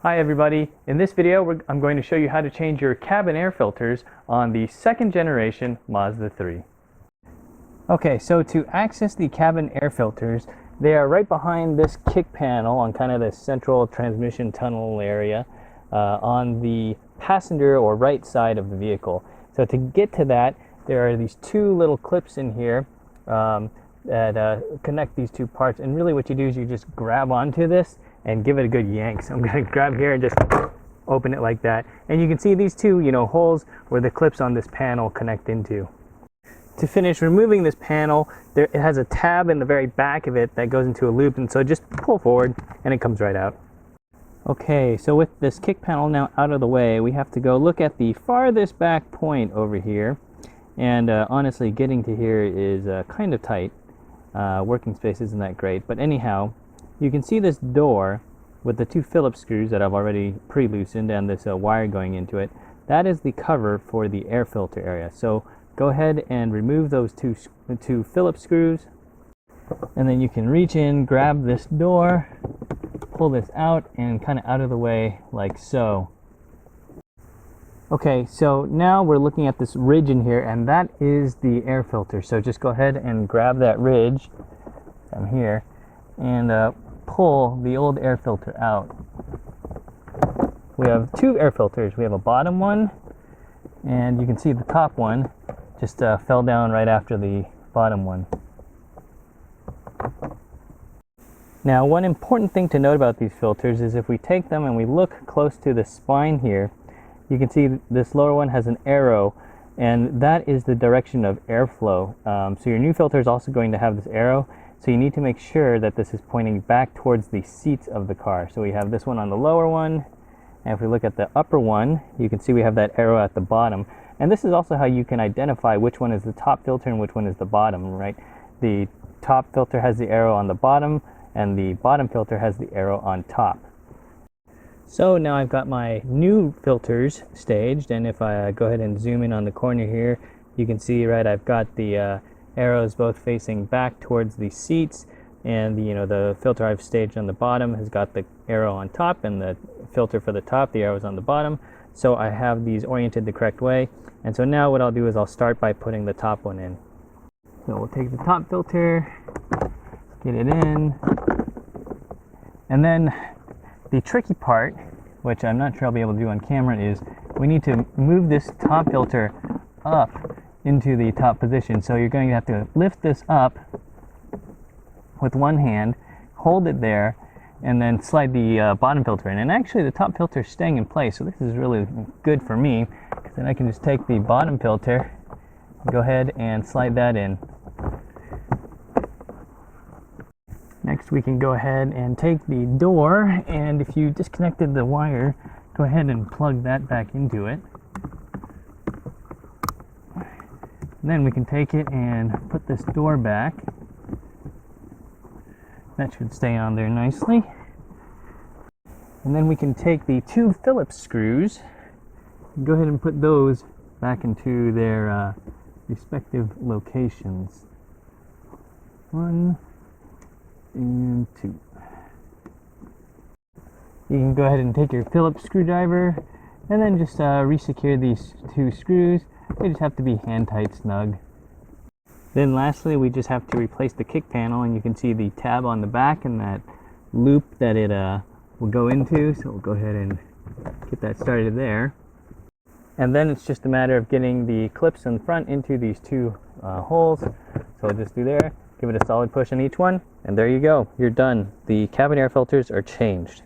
Hi everybody, in this video I'm going to show you how to change your cabin air filters on the second generation Mazda 3. Okay, so to access the cabin air filters, they are right behind this kick panel on kind of the central transmission tunnel area on the passenger or right side of the vehicle. So to get to that, there are these two little clips in here that connect these two parts, and really what you do is you just grab onto this and give it a good yank. So I'm going to grab here and just open it like that, and you can see these two holes where the clips on this panel connect into. To finish removing this panel, it has a tab in the very back of it that goes into a loop, and so just pull forward and it comes right out. Okay, so with this kick panel now out of the way, we have to go look at the farthest back point over here, and honestly getting to here is kind of tight. Working space isn't that great, but anyhow, you can see this door with the two Phillips screws that I've already pre-loosened and this wire going into it. That is the cover for the air filter area. So go ahead and remove those two Phillips screws, and then you can reach in, grab this door, pull this out, and kind of out of the way like so. Okay, so now we're looking at this ridge in here, and that is the air filter. So just go ahead and grab that ridge from here and pull the old air filter out. We have two air filters. We have a bottom one, and you can see the top one just fell down right after the bottom one. Now, one important thing to note about these filters is if we take them and we look close to the spine here, you can see this lower one has an arrow, and that is the direction of airflow. So your new filter is also going to have this arrow, so you need to make sure that this is pointing back towards the seats of the car. So we have this one on the lower one, and if we look at the upper one, you can see we have that arrow at the bottom. And this is also how you can identify which one is the top filter and which one is the bottom, right? The top filter has the arrow on the bottom, and the bottom filter has the arrow on top. So now I've got my new filters staged, and if I go ahead and zoom in on the corner here, you can see, right, I've got the arrows both facing back towards the seats, and the filter I've staged on the bottom has got the arrow on top, and the filter for the top, the arrow is on the bottom. So I have these oriented the correct way, and so now what I'll do is I'll start by putting the top one in. So we'll take the top filter, get it in, and then the tricky part, which I'm not sure I'll be able to do on camera, is we need to move this top filter up into the top position. So you're going to have to lift this up with one hand, hold it there, and then slide the bottom filter in. And actually the top filter is staying in place, so this is really good for me, because then I can just take the bottom filter, go ahead and slide that in. Next, we can go ahead and take the door, and if you disconnected the wire, go ahead and plug that back into it. And then we can take it and put this door back. That should stay on there nicely. And then we can take the two Phillips screws and go ahead and put those back into their respective locations. 1 and 2. You can go ahead and take your Phillips screwdriver and then just re-secure these two screws. They just have to be hand tight snug. Then lastly, we just have to replace the kick panel, and you can see the tab on the back and that loop that it will go into. So we'll go ahead and get that started there. And then it's just a matter of getting the clips in front into these two holes. So we'll just do there, give it a solid push on each one, and there you go, you're done. The cabin air filters are changed.